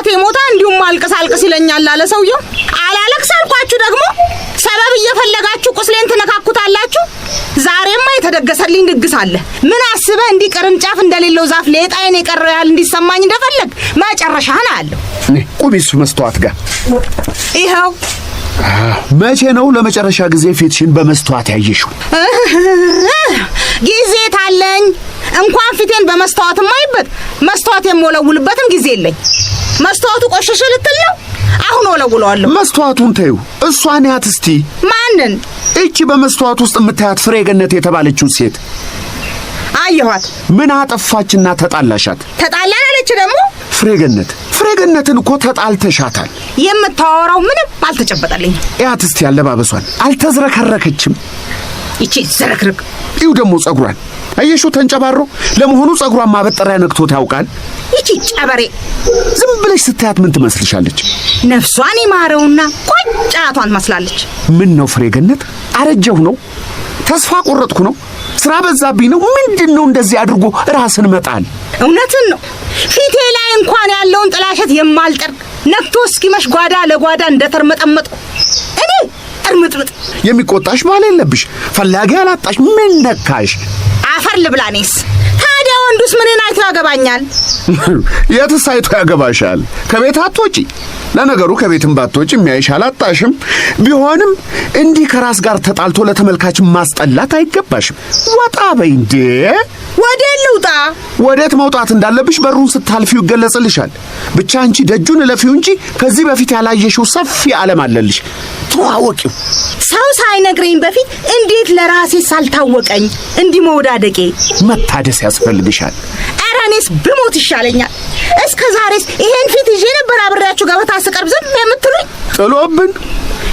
እናቴ ሞታ እንዲሁም አልቅስ ይለኛል አለ ሰውየው። አላለቅስ አልኳችሁ ደግሞ ሰበብ እየፈለጋችሁ ቁስሌን ትነካኩታላችሁ። ዛሬማ የተደገሰልኝ ድግስ አለ። ምን አስበህ እንዲህ ቅርንጫፍ እንደሌለው ዛፍ ሌጣዬን የቀረው ያህል እንዲሰማኝ እንደፈለግ መጨረሻህን አያለሁ። ቁሚሱ መስተዋት ጋር ይኸው። መቼ ነው ለመጨረሻ ጊዜ ፊትሽን በመስተዋት ያየሽው? ጊዜ ታለኝ እንኳን ፊቴን በመስተዋት ማይበት መስተዋት የሞለውልበትም ጊዜ የለኝ። መስተዋቱ ቆሸሸ ልትል ነው? አሁን ወለውለዋለሁ። መስተዋቱን ተይው፣ እሷን ያት እስቲ። ማንን? እቺ በመስተዋት ውስጥ የምታያት ፍሬገነት የተባለችው ሴት አየኋት። ምን አጠፋችና ተጣላሻት? ተጣላን አለች ደግሞ ፍሬገነትን እኮ ተጣልተሻታል። የምታወራው ምንም አልተጨበጠልኝ። ያት እስቲ ያለባበሷን አልተዝረከረከችም? ይቺ ዝርክርክ። ይው ደግሞ ጸጉሯን አየሽው ተንጨባሮ። ለመሆኑ ጸጉሯን ማበጠሪያ ነክቶት ያውቃል? ይቺ ጨበሬ ዝም ብለሽ ስታያት ምን ትመስልሻለች? ነፍሷን ይማረውና ቆጫቷን ትመስላለች። ምን ነው ፍሬገነት? አረጀሁ ነው? ተስፋ ቆረጥኩ ነው? ስራ በዛብኝ ነው? ምንድነው እንደዚህ አድርጎ ራስን መጣል? እውነትን ነው። ፊቴ ላይ እንኳን ያለውን ጥላሸት የማልጠር ነክቶ እስኪመሽ ጓዳ ለጓዳ እንደተርመጠመጥኩ እኔ እርምጥምጥ። የሚቆጣሽ ባል የለብሽ፣ ፈላጊ አላጣሽ። ምን ነካሽ? አፈር ልብላኔስ። ታዲያ ወንዱስ ምንን አይቶ ያገባኛል? የትስ አይቶ ያገባሻል? ከቤት አትወጪ። ለነገሩ ከቤትም ባትወጪ የሚያይሽ አላጣሽም። ቢሆንም እንዲህ ከራስ ጋር ተጣልቶ ለተመልካች ማስጠላት አይገባሽም። ወጣ በይ እንዴ! ወዴት ልውጣ? ወዴት መውጣት እንዳለብሽ በሩን ስታልፊው ይገለጽልሻል። ብቻ አንቺ ደጁን እለፊው እንጂ ከዚህ በፊት ያላየሽው ሰፊ ዓለም አለልሽ። ተዋወቂው። ሰው ሳይነግረኝ በፊት እንዴት ለራሴ ሳልታወቀኝ እንዲህ መውዳደቄ? መታደስ ያስፈልግሻል። ኧረ እኔስ ብሞት ይሻለኛል። እስከ ዛሬስ ይሄን ፊት ይዤ ነበር አብሬያችሁ ገበታ ስቀርብ ዝም የምትሉኝ? ጥሎብን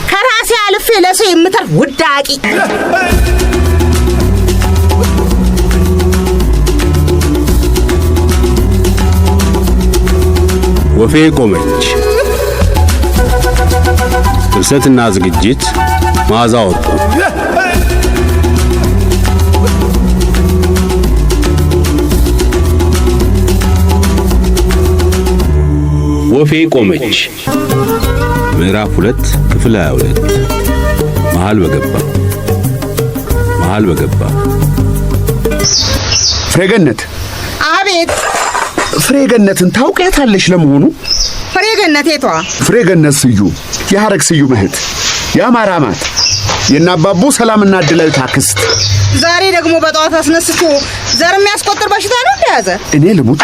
ከራሴ አልፌ ለሰው የምተርፍ ውዳቂ። ወፌ ቆመች። ድርሰትና ዝግጅት መዓዛ ወርቁ። ወፌ ቆመች ምዕራፍ 2 ክፍል 22 መሃል በገባ። ፍሬገነት። አቤት። ፍሬገነትን ታውቂያታለሽ ለመሆኑ? ፍሬገነት የቷ? ፍሬገነት ስዩም፣ የሐረግ ስዩም እህት፣ የአማራማት የናባቡ ሰላምና ዕድላዊት አክስት። ዛሬ ደግሞ በጠዋት አስነስቶ ዘር የሚያስቆጥር በሽታ ነው እንደያዘ። እኔ ልሙት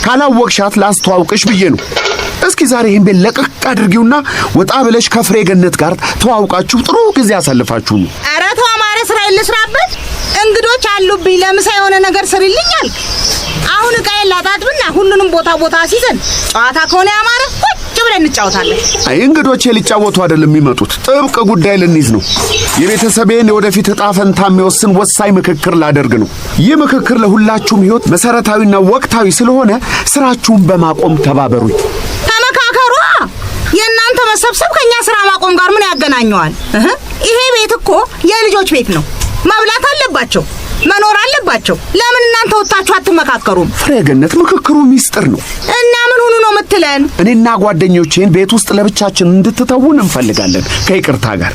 ካላወቅሻት ላስተዋውቅሽ ብዬ ነው። እስኪ ዛሬ ይሄን ቤት ለቅቅ አድርጊውና ወጣ ብለሽ ከፍሬገነት ጋር ተዋውቃችሁ ጥሩ ጊዜ አሳልፋችሁ ነው። ኧረ ተው አማረ፣ ስራ ልስራበት። እንግዶች አሉብኝ፣ ለምሳ የሆነ ነገር ስሪልኛል። አሁን ዕቃዬን ላጣጥብና ሁሉንም ቦታ ሲዘን ጨዋታ ከሆነ ያማረ ቁጭ ብለን እንጫወታለን። አይ እንግዶቼ ሊጫወቱ አይደለም የሚመጡት፣ ጥብቅ ጉዳይ ልንይዝ ነው። የቤተሰቤን የወደፊት ዕጣ ፈንታ የሚወስን ወሳኝ ምክክር ላደርግ ነው። ይህ ምክክር ለሁላችሁም ሕይወት መሰረታዊና ወቅታዊ ስለሆነ ስራችሁን በማቆም ተባበሩኝ። ተመካከሯ። የእናንተ መሰብሰብ ከኛ ስራ ማቆም ጋር ምን ያገናኘዋል? ይሄ ቤት እኮ የልጆች ቤት ነው። መብላት አለባቸው፣ መኖር አለባቸው። ለምን እናንተ ወጣችሁ አትመካከሩም? ፍሬገነት፣ ምክክሩ ሚስጥር ነው። እና ምን ሆኑ ነው የምትለን? እኔና ጓደኞቼን ቤት ውስጥ ለብቻችን እንድትተውን እንፈልጋለን ከይቅርታ ጋር።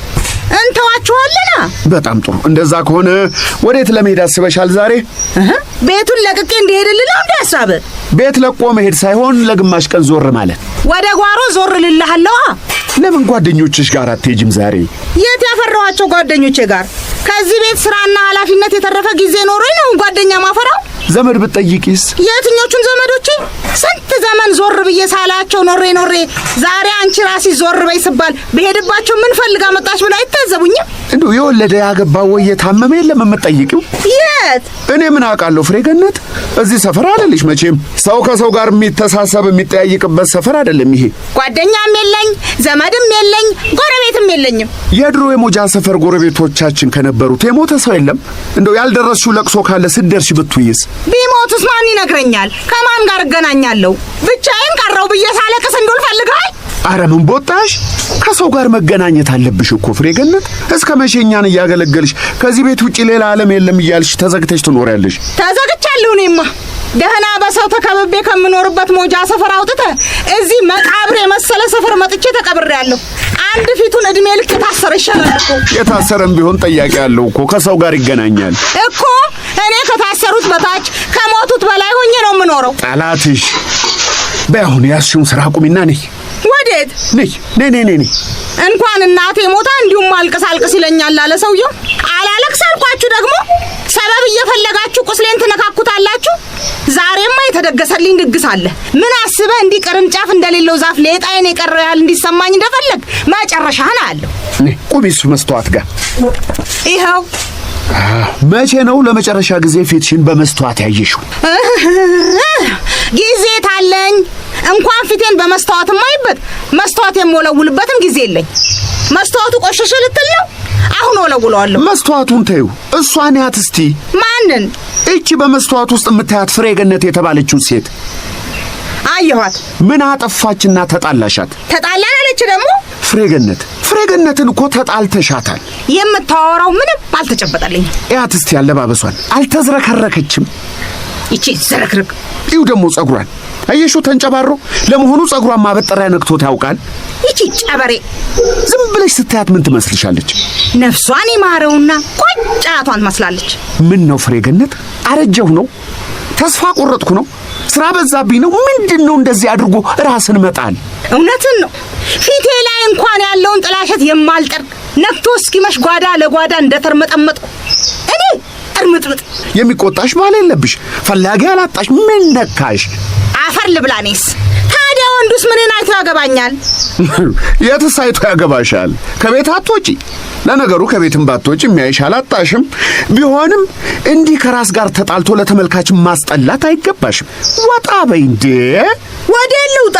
እንተዋችኋለና። በጣም ጥሩ። እንደዛ ከሆነ ወዴት ለመሄድ አስበሻል ዛሬ? ቤቱን ለቅቄ እንዲሄድልህ ነው እንዴ ሐሳብ? ቤት ለቆ መሄድ ሳይሆን ለግማሽ ቀን ዞር ማለት። ወደ ጓሮ ዞር ልልሃለሁ። ለምን ጓደኞችሽ ጋር አትሄጂም ዛሬ? የት ያፈራኋቸው ጓደኞቼ ጋር? ከዚህ ቤት ስራና ኃላፊነት የተረፈ ጊዜ ኖሮኝ ነው ጓደኛ ማፈራው። ዘመድ ብትጠይቂስ? የትኞቹን ዘመዶቼ? ስንት ዘመን ዞር ብዬ ሳላቸው ኖሬ ዛሬ አንቺ ራስሽ ዞር በይ ስባል በሄድባቸው ምን ፈልጋ መጣች ብላ አይታዘቡኝም? እንደው የወለደ ያገባ ወይ የታመመ የለም የምትጠይቂው? የት? እኔ ምን አውቃለሁ ፍሬገነት። እዚህ ሰፈር አይደልሽ መቼም። ሰው ከሰው ጋር የሚተሳሰብ የሚጠያይቅበት ሰፈር አይደለም ይሄ። ጓደኛም የለኝ፣ ዘመድም የለኝ፣ ጎረቤትም የለኝም። የድሮ የሞጃ ሰፈር ጎረቤቶቻችን ከነበሩት የሞተ ሰው የለም? እንደው ያልደረስሽው ለቅሶ ካለ ስትደርሺ ብትይስ? ቢሞትስ ማን ይነግረኛል? ከማን ጋር እገናኛለሁ? ብቻዬን ቀረው ብዬ ሳለቅስ እንዱል ፈልጋል። አረ ምን ቦጣሽ? ከሰው ጋር መገናኘት አለብሽ እኮ ፍሬገነት። እስከ መቼኛን እያገለገልሽ ከዚህ ቤት ውጪ ሌላ ዓለም የለም እያልሽ ተዘግተሽ ትኖሪያለሽ? ተዘግቻለሁ። እኔማ ደህና በሰው ተከብቤ ከምኖርበት ሞጃ ሰፈር አውጥተህ እዚህ መቃብር የመሰለ ሰፈር መጥቼ ተቀብሬያለሁ። አንድ ፊቱን እድሜ ልክ የታሰረ ይሻላል እኮ። የታሰረም ቢሆን ጠያቂ ያለው እኮ ከሰው ጋር ይገናኛል እኮ። እኔ ከታሰሩት በታች ከሞቱት በላይ ሆኜ ነው የምኖረው። ጠላትሽ በአሁን ያስሽውን ስራ ቁሚና ነይ። ወዴት? ነይ። እንኳን እናቴ ሞታ እንዲሁም አልቅስ ይለኛል አለ ሰውየው። አላለቅስ አልኳችሁ ደግሞ ሰበብ እየፈለጋችሁ ቁስሌን ትነካኩታላችሁ። ዛሬማ የተደገሰልኝ ድግስ አለ። ምን አስበህ እንዲህ ቅርንጫፍ እንደሌለው ዛፍ ሌጣዬን የቀረው ያህል እንዲሰማኝ እንደፈለግ መጨረሻህን አያለሁ። ቁሚሱ መስተዋት ጋር ይኸው። መቼ ነው ለመጨረሻ ጊዜ ፊትሽን በመስተዋት ያየሽው? ጊዜ ታለኝ እንኳን ፊቴን በመስተዋት ማይበት መስተዋት የምወለውልበትም ጊዜ የለኝ። መስተዋቱ ቆሸሸ ልትል ነው? አሁን ወለውለዋለሁ። መስተዋቱን ተይው፣ እሷን ያት እስቲ። ማንን? እቺ በመስተዋት ውስጥ የምታያት ፍሬገነት የተባለችው ሴት አየኋት። ምን አጠፋችና ተጣላሻት? ተጣላን አለች ደግሞ ፍሬገነትን እኮ ተጣልተሻታል። የምታወራው ምንም አልተጨበጠልኝ። ያት እስቲ ያለባበሷን አልተዝረከረከችም? ይቺ ዝርክርክ። ይው ደግሞ ጸጉሯን አየሽው ተንጨባሮ። ለመሆኑ ጸጉሯን ማበጠሪያ ነክቶት ያውቃል? ይቺ ጨበሬ ዝም ብለሽ ስታያት ምን ትመስልሻለች? ነፍሷን ይማረውና ቆጫቷን ትመስላለች። ምን ነው ፍሬገነት? አረጀሁ ነው? ተስፋ ቆረጥኩ ነው? ስራ በዛብኝ ነው? ምንድነው እንደዚህ አድርጎ ራስን መጣል? እውነትን ነው። ፊቴ ላይ እንኳን ያለውን ጥላሸት የማልጠር ነክቶ እስኪመሽ ጓዳ ለጓዳ እንደተርመጠመጥኩ እኔ እርምጥምጥ። የሚቆጣሽ ባል የለብሽ፣ ፈላጊ አላጣሽ። ምን ነካሽ? አፈር ልብላኔስ። ታዲያ ወንዱስ ምንን አይቶ ያገባኛል? የትስ አይቶ ያገባሻል? ከቤት አትወጪ። ለነገሩ ከቤትም ባትወጪ የሚያይሽ አላጣሽም። ቢሆንም እንዲህ ከራስ ጋር ተጣልቶ ለተመልካች ማስጠላት አይገባሽም። ወጣ በይ እንዴ! ወዴት ልውጣ?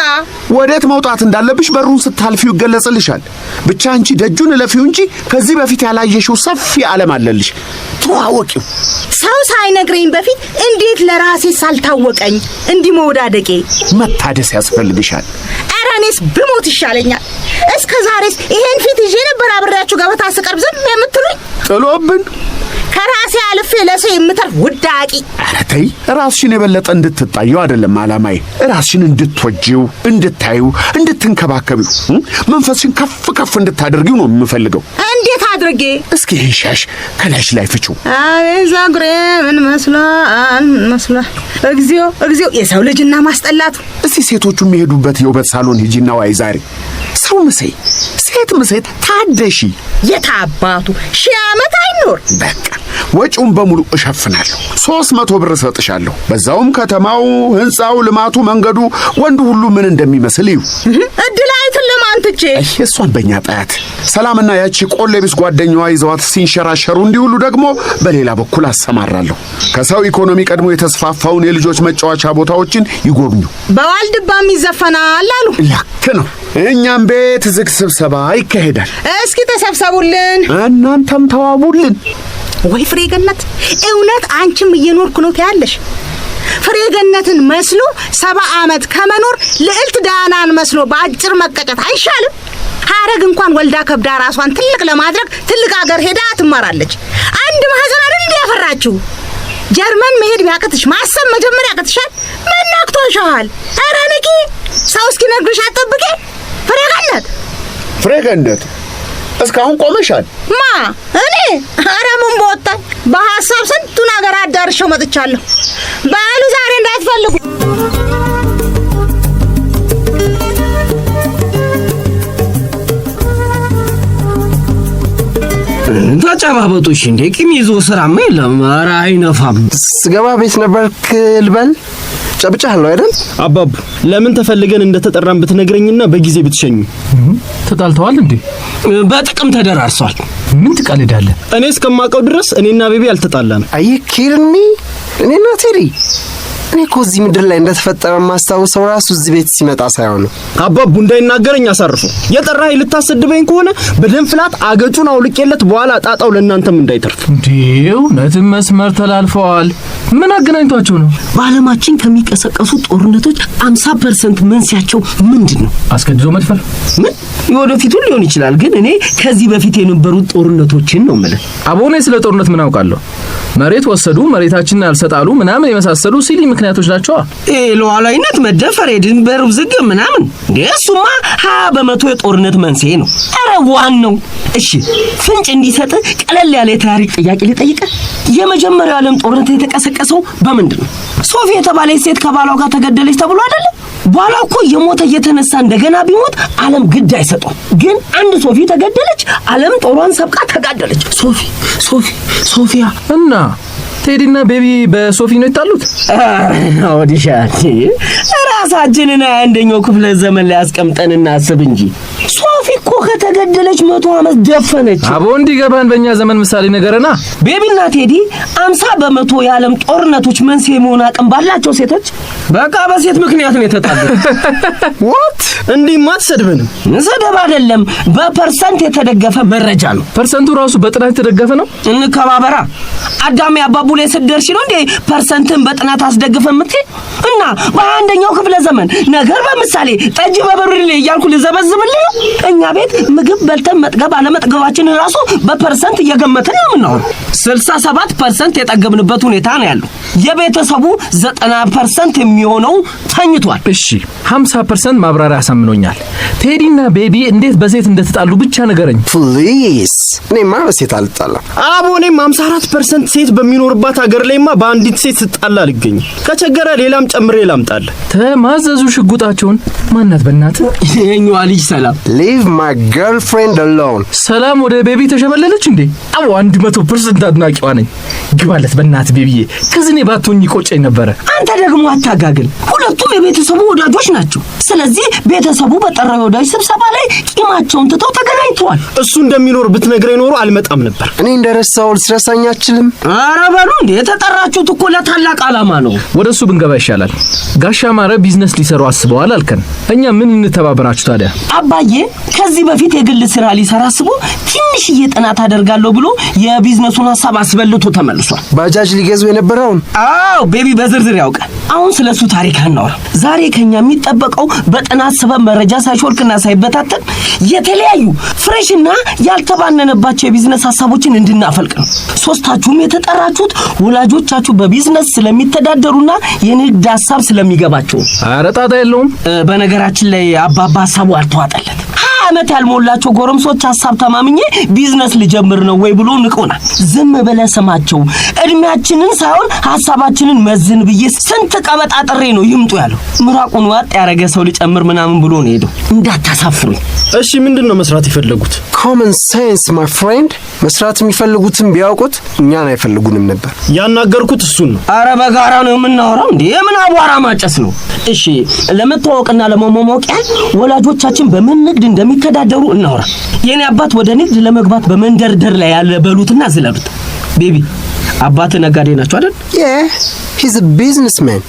ወዴት መውጣት እንዳለብሽ በሩን ስታልፊው ይገለጽልሻል። ብቻ አንቺ ደጁን እለፊው እንጂ ከዚህ በፊት ያላየሽው ሰፊ ዓለም አለልሽ። ተዋወቂው። ሰው ሳይነግረኝ በፊት እንዴት ለራሴ ሳልታወቀኝ እንዲህ መወዳደቄ? መታደስ ያስፈልግሻል። ኧረ እኔስ ብሞት ይሻለኛል። እስከ ዛሬስ ይሄን ፊት ይዤ ነበር አብሬያችሁ ገበታ ስቀርብ ዝም የምትሉኝ? ጥሎብን ከራሴ አልፌ ለሰው የምተርፍ ውዳቂ። ኧረ ተይ፣ ራስሽን የበለጠ እንድትጣየው አይደለም ዓላማዬ። ራስሽን እንድትወጂው፣ እንድታዩ፣ እንድትንከባከቢው፣ መንፈስሽን ከፍ እንድታደርጊው ነው የምፈልገው። እንዴት አድርጌ? እስኪ ይህን ሻሽ ከላይሽ ላይ ፍቺው። አቤት ዛጉሬ ምን መስሏል? እግዚኦ የሰው ልጅና ማስጠላቱ። እስቲ ሴቶቹ የሚሄዱበት የውበት ሳሎን ሂጂና ዋይ ዛሬ ሰው ምሰይ፣ ሴት ምሰይ፣ ታደሺ። የታባቱ 1000 ዓመት አይኖር። በቃ ወጪውን በሙሉ እሸፍናለሁ። 300 ብር እሰጥሻለሁ። በዛውም ከተማው፣ ህንጻው፣ ልማቱ፣ መንገዱ፣ ወንዱ ሁሉ ምን እንደሚመስል እዩ። እድላይቱን ለማንትቼ እሷን በእኛ ጣያት ሰላምና ያቺ ቆሌቢስ ጓደኛዋ ይዘዋት ሲንሸራሸሩ እንዲሁሉ ደግሞ በሌላ በኩል አሰማራለሁ። ከሰው ኢኮኖሚ ቀድሞ የተስፋፋውን የልጆች መጫወቻ ቦታዎችን ይጎብኙ። በዋልድባም ይዘፈናል አሉ። ልክ ነው። እኛም ቤት ዝግ ስብሰባ ይካሄዳል። እስኪ ተሰብሰቡልን፣ እናንተም ተዋቡልን። ወይ ፍሬገነት፣ እውነት አንቺም እየኖርኩ ነው ትያለሽ? ፍሬገነትን መስሎ 70 ዓመት ከመኖር ልዕልት ዳናን መስሎ በአጭር መቀጨት አይሻልም? ሐረግ እንኳን ወልዳ ከብዳ ራሷን ትልቅ ለማድረግ ትልቅ ሀገር ሄዳ ትማራለች። አንድ ማህፀን አይደል እንዲያፈራችሁ? ጀርመን መሄድ ቢያቅትሽ ማሰብ መጀመሪያ ያቅትሻል። ምን ነክቶሻል? ኧረ ንቂ! ሰው እስኪነግርሽ አትጠብቂ። ፍሬገነት እስካሁን ቆመሻል። ማ እኔ? ኧረ ምን በወጣኝ። በሐሳብ ስንቱን ሀገር አዳርሼው መጥቻለሁ። በሉ ዛሬ እንዳትፈልጉ። ተጨባበጡሽ እንዴ? ቂም ይዞ ስራማ የለም። ኧረ አይነፋም። ስገባ ቤት ነበርክ ልበል? ጨብጫለሁ አይደል? አባቡ ለምን ተፈልገን እንደተጠራን ብትነግረኝና በጊዜ ብትሸኙ። ተጣልተዋል እንዴ? በጥቅም ተደራርሷል። ምን ትቀልዳለህ? እኔ እስከማውቀው ድረስ እኔና ቤቢ አልተጣላንም። አይ ኪርሚ እኔና ቴሪ እኔ እኮ እዚህ ምድር ላይ እንደተፈጠረ ማስታወሰው ራሱ እዚህ ቤት ሲመጣ ሳይሆን ነው። አባቡ እንዳይናገረኝ አሳርፉ። የጠራኸኝ ልታሰድበኝ ከሆነ በደም ፍላት አገጩን አውልቄለት በኋላ ጣጣው ለእናንተም እንዳይተርፍ። እንዴው እውነትም መስመር ተላልፈዋል። ምን አገናኝቷቸው ነው? በዓለማችን ከሚቀሰቀሱ ጦርነቶች 50% መንስኤያቸው ምንድን ነው? አስገድዶ መድፈር። ምን የወደፊቱ ሊሆን ይችላል፣ ግን እኔ ከዚህ በፊት የነበሩት ጦርነቶችን ነው ማለት። አቦኔ ስለ ጦርነት ምን አውቃለሁ? መሬት ወሰዱ፣ መሬታችንን አልሰጣሉ ምናምን የመሳሰሉ ሲሊ ምክንያቶች ናቸው። ሉዓላዊነት መደፈር፣ የድንበር ውዝግብ ምናምን እሱማ 20% የጦርነት መንስኤ ነው። ኧረ ዋናው እሺ ፍንጭ እንዲሰጥ ቀለል ያለ የታሪክ ጥያቄ ልጠይቅህ። የመጀመሪያው ዓለም ጦርነት የተቀሰቀሰው በምንድን ነው? ሶፊ የተባለች ሴት ከባሏ ጋር ተገደለች ተብሎ አይደለ? ባሏ እኮ የሞተ እየተነሳ እንደገና ቢሞት ዓለም ግድ አይሰጠው። ግን አንድ ሶፊ ተገደለች፣ ዓለም ጦሯን ሰብቃ ተጋደለች። ሶፊያ እና ቴዲና ቤቢ በሶፊ ነው የታሉት? ወዲሻ ራሳችንን አንደኛው ክፍለ ዘመን ላይ አስቀምጠን እናስብ እንጂ ሶፊ እኮ ከተገደለች 100 ዓመት ደፈነች። አቦ እንዲገባን በእኛ ዘመን ምሳሌ ነገርና ቤቢና ቴዲ 50% የዓለም ጦርነቶች መንስኤ መሆን አቅም ባላቸው ሴቶች በቃ በሴት ምክንያት ነው የተጣሉት። what እንዲህማ አትሰድበንም። ሰደብ አይደለም፣ በፐርሰንት የተደገፈ መረጃ ነው። ፐርሰንቱ ራሱ በጥናት የተደገፈ ነው። እንከባበራ አዳሜ አባቡሌ ስደርሽ ነው እንዴ ፐርሰንትን በጥናት አስደግፈ የምትይ? እና በአንደኛው ክፍለ ዘመን ነገር በምሳሌ ጠጅ በበርሌ እያልኩ ልዘበዝብልኝ ነው። እኛ ቤት ምግብ በልተን መጥገብ አለመጥገባችንን ራሱ በፐርሰንት እየገመትን ነው የምናወራው። 67% የጠገብንበት ሁኔታ ነው ያለው። የቤተሰቡ 90% የሚሆነው ተኝቷል። እሺ 50% ማብራሪያ ያሳምኖኛል። ቴዲና ቤቢ እንዴት በሴት እንደተጣሉ ብቻ ነገረኝ ፕሊዝ። እኔማ በሴት አልጣላም። አቦ እኔም 54% ሴት በሚኖርባት ሀገር ላይማ በአንዲት ሴት ስጣላ አልገኝም። ከቸገረ ሌላም ጨምሬ ላምጣል። ተማዘዙ ሽጉጣቸውን። ማናት በእናትህ? የኛዋ ልጅ ሰላም። leave my girlfriend alone። ሰላም ወደ ቤቢ ተሸበለለች እንዴ? አዎ 100% አድናቂዋ ነኝ። ግባለት በእናትህ ቤቢዬ። ከዚህ እኔ ባትሆኝ ቆጨኝ ነበረ። አንተ ደግሞ አታጋግል። ሁለቱም የቤተሰቡ ወዳጆች ናቸው። ስለዚህ ቤተሰቡ በጠራው ወዳጅ ስብሰባ ላይ ቂማቸውን ትተው ተገናኝተዋል። እሱ እንደሚኖር ብትነግረኝ ኖሮ አልመጣም ነበር። እኔ እንደረሳው ልትረሳኝ አትችልም። ኧረ በሉ እንዴ የተጠራችሁት እኮ ለታላቅ ዓላማ ነው። ወደሱ ብንገባ ይሻላል። ጋሻ ማረ ቢዝነስ ሊሰሩ አስበዋል አልከን። እኛ ምን እንተባበራችሁ ታዲያ? አባዬ ከዚህ በፊት የግል ስራ ሊሰራ አስቦ ትንሽዬ ጥናት አደርጋለሁ ብሎ የቢዝነሱን ሐሳብ አስበልቶ ተመልሷል። ባጃጅ ሊገዙ የነበረውን? አዎ ቤቢ በዝርዝር ያውቃል። አሁን ስለሱ ታሪክ አናወራ። ዛሬ ከኛ የሚጠበቀው በጥናት ሰበብ መረጃ ሳይሾልክና ሳይበታተን የተለያዩ ፍሬሽና ያልተባነነባቸው የቢዝነስ ሐሳቦችን እንድናፈልቅ ነው። ሶስታችሁም የተጠራችሁት ወላጆቻችሁ በቢዝነስ ስለሚተዳደሩና የንግድ ሐሳብ ስለሚገባቸው። ኧረ ጣጣ የለውም። በነገራችን ላይ አባባ ሐሳቡ አልተዋጠለት። ዓመት ያልሞላቸው ጎረምሶች ሐሳብ ተማምኜ ቢዝነስ ልጀምር ነው ወይ ብሎ ንቆናል። ዝም ብለህ ስማቸው። እድሜያችንን ሳይሆን ሐሳባችንን መዝን ብዬ ስንት ቀበጣጥሬ ነው ይምጡ ያለው። ምራቁን ዋጥ ያረገ ሰው ሊጨምር ምናምን ብሎ ነው ሄደው። እንዳታሳፍሩኝ። እሺ ምንድነው መስራት ይፈልጉት? common sense my friend። መስራት የሚፈልጉትን ቢያውቁት እኛን አይፈልጉንም ነበር። ያናገርኩት እሱን ነው። አረ በጋራ ነው የምናወራው እንዴ? የምን አቧራ ማጨስ ነው? እሺ ለመተዋወቅና ለመሞሞቂያ ወላጆቻችን በምን ንግድ እንደሚተዳደሩ እናወራ። የኔ አባት ወደ ንግድ ለመግባት በመንደርደር ላይ ያለ በሉትና ዝለሉት። ቤቢ አባት ነጋዴ ናቸው አይደል? yeah he's a businessman።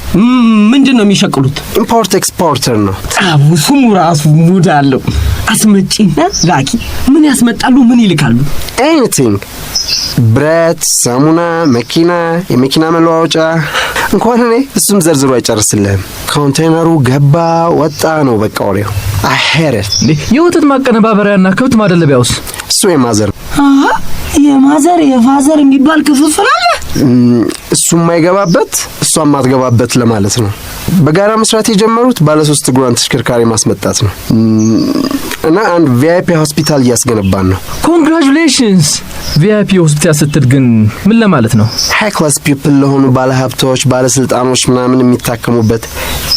ምንድነው የሚሸቅሉት? ኢምፖርት ኤክስፖርተር ነው። ስሙ ራሱ ሙድ አለው። አስመጪና ላኪ። ምን ያስመጣሉ? ምን ይልካሉ? anything። ብረት፣ ሳሙና፣ መኪና፣ የመኪና መለዋወጫ። እንኳን እኔ እሱም ዘርዝሮ አይጨርስልህም። ኮንቴነሩ ገባ ወጣ ነው በቃ ወሬው። I hate it። የወተት ማቀነባበሪያና ከብት ማደለቢያውስ? እሱ የማዘር የማዘር የፋዘር የሚባል ክፍፍል አለ። እሱ የማይገባበት እሷ የማትገባበት ለማለት ነው። በጋራ መስራት የጀመሩት ባለ 3 እግሯን ተሽከርካሪ ማስመጣት ነው እና አንድ ቪአይፒ ሆስፒታል እያስገነባን ነው። ኮንግራቹሌሽንስ። ቪአይፒ ሆስፒታል ስትል ግን ምን ለማለት ነው? ሃይ ክላስ ፒፕል ለሆኑ ባለሀብቶች፣ ባለስልጣኖች ምናምን የሚታከሙበት፣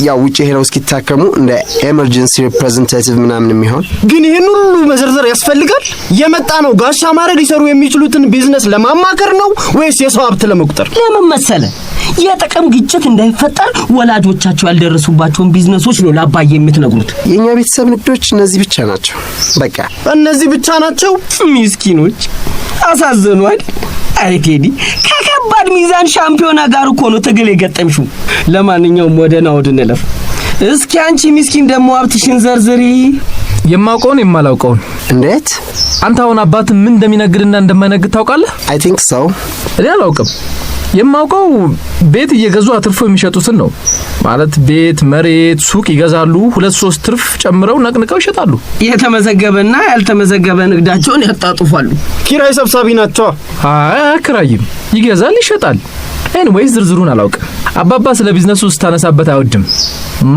ያው ውጪ ሄደው እስኪታከሙ እንደ ኤመርጀንሲ ሪፕሬዘንታቲቭ ምናምን የሚሆን። ግን ይሄን ሁሉ መዘርዘር ያስፈልጋል? የመጣ ነው ጋሻ ማረ ሊሰሩ የሚችሉትን ቢዝነስ ለማማከር ነው ወይስ የሰው ሀብት ለመቁጠር? ለምን መሰለ? የጥቅም ግጭት እንዳይፈጠር ወላጆቻቸው ያልደረሱባቸውን ቢዝነሶች ነው ለአባዬ የምትነግሩት። የኛ ቤተሰብ ንግዶች እነዚህ ብቻ ናቸው። በቃ እነዚህ ብቻ ናቸው። ምስኪኖች አሳዘኗል። አይ ቴዲ ከከባድ ሚዛን ሻምፒዮና ጋር እኮ ነው ትግል የገጠምሽው። ለማንኛውም ወደ ናውድ እንለፍ። እስኪ አንቺ ምስኪን ደግሞ ሀብትሽን ዘርዝሪ። የማውቀውን የማላውቀውን። እንዴት? አንተ አሁን አባት ምን እንደሚነግድና እንደማይነግድ ታውቃለህ? I think so። እኔ አላውቅም። የማውቀው ቤት እየገዙ አትርፎ የሚሸጡትን ነው። ማለት ቤት፣ መሬት፣ ሱቅ ይገዛሉ፣ 2-3 ትርፍ ጨምረው ነቅንቀው ይሸጣሉ። የተመዘገበና ያልተመዘገበ ንግዳቸውን ያጣጥፋሉ። ኪራይ ሰብሳቢ ናቸው። አያከራይም፣ ይገዛል፣ ይሸጣል። ኤኒዌይስ ዝርዝሩን አላውቅም። አባባ ስለ ቢዝነሱ ስታነሳበት አይወድም።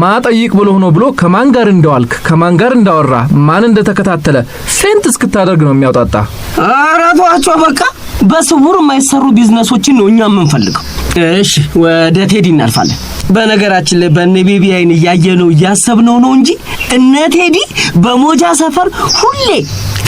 ማጠይቅ ብሎ ከማን ጋር እንደዋልክ ከማን ጋር እንዳወራ ማን እንደተከታተለ ፌንት እስክታደርግ ነው የሚያውጣጣ። ኧረ ተዋቸው በቃ። በስውር የማይሰሩ ቢዝነሶችን ነው እኛ የምንፈልገው። እሺ ወደ ቴዲ እናልፋለን። በነገራችን ላይ በእነ ቤቢ አይን እያየነው እያሰብነው ነው እንጂ እነ ቴዲ በሞጃ ሰፈር ሁሌ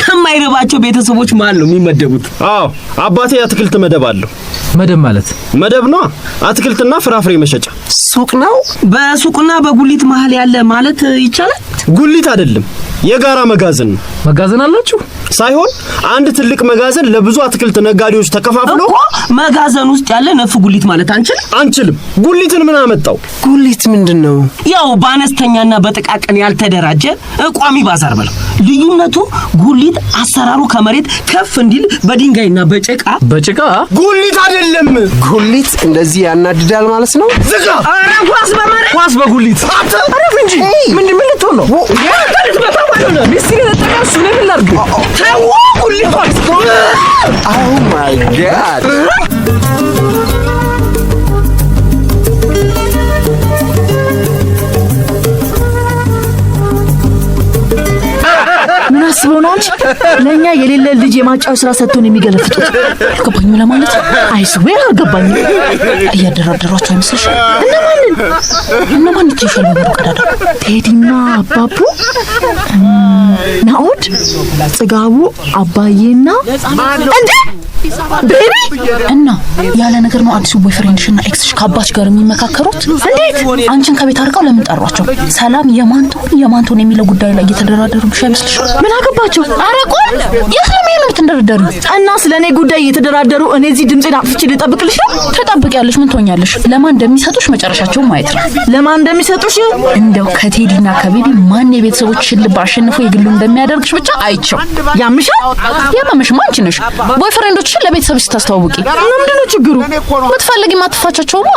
ከማይረባቸው ቤተሰቦች መሃል ነው የሚመደቡት። አዎ አባቴ አትክልት መደብ አለው። መደብ ማለት መደብ ነው፣ አትክልትና ፍራፍሬ መሸጫ ሱቅ ነው። በሱቅና በጉሊት መሃል ያለ ማለት ይቻላል። ጉሊት አይደለም፣ የጋራ መጋዘን ነው። መጋዘን አላችሁ ሳይሆን አንድ ትልቅ መጋዘን ለብዙ አትክልት ነጋዴዎች ተከፋፍሎ እኮ መጋዘን ውስጥ ያለ ነፍ ጉሊት ማለት አንችልም። ጉሊትን ምን አመጣው? ጉሊት ምንድነው? ያው በአነስተኛና በጥቃቅን ያልተደራጀ ቋሚ ባዛር ብለው። ልዩነቱ ጉሊት አሰራሩ ከመሬት ከፍ እንዲል በድንጋይና በጭቃ ጉሊት አይደለም። ጉሊት እንደዚህ ያናድዳል ማለት ነው። ዝጋ! ኧረ ኳስ በጉሊት አረፍ እንጂ ምን ልትሆን ነው? ሚስቴር ተጠቃ እሱ ነው የሚላርግ ተው ጉሊት። ኦ ማይ ጋድ! ምን አስበው ነው አንቺ ለኛ የሌለ ልጅ የማጫው ስራ ሰጥቶን የሚገለፍጡት? አልገባኝም ለማለት አይስዌር አልገባኝም። እያደራደሯቸው አይመስልሽ? እነማን ይችላል ነው ቀዳዳ? ቴዲና አባቡ፣ ናኦድ፣ ጽጋቡ፣ አባዬና እንዴ ቤቢ እና ያለ ነገር ነው አዲሱ ቦይፍሬንድሽና ኤክስሽ ከአባች ጋር የሚመካከሩት። እንዴት አንቺን ከቤት አርቀው ለምን ጠሯቸው? ሰላም የማንቶን የሚለው ጉዳይ ላይ እየተደራደሩ ብቻ አይመስልሽ? ምን አገባቸው? ኧረ ቆይ የስለምን ነው የምትደራደሩ? እና ስለኔ ጉዳይ እየተደራደሩ እኔ እዚህ ድምጼን አጥፍቼ ልጠብቅልሽ ነው? ትጠብቂያለሽ? ምን ትሆኛለሽ? ለማን እንደሚሰጡሽ መጨረሻቸው ማየት ነው። ለማን እንደሚሰጡሽ እንደው ከቴዲና ከቤቢ ማን የቤተሰቦችሽን ልብ አሸንፎ የግሉ እንደሚያደርግሽ ብቻ አይቸው። ያምሻል? ያመመሽማ አንቺ ነሽ። ቦይፍሬንዶችሽን ለቤተሰብሽ ታስተዋውቂ። ምንድነው ችግሩ? ምትፈልጊ ማጥፋቻቸውማ።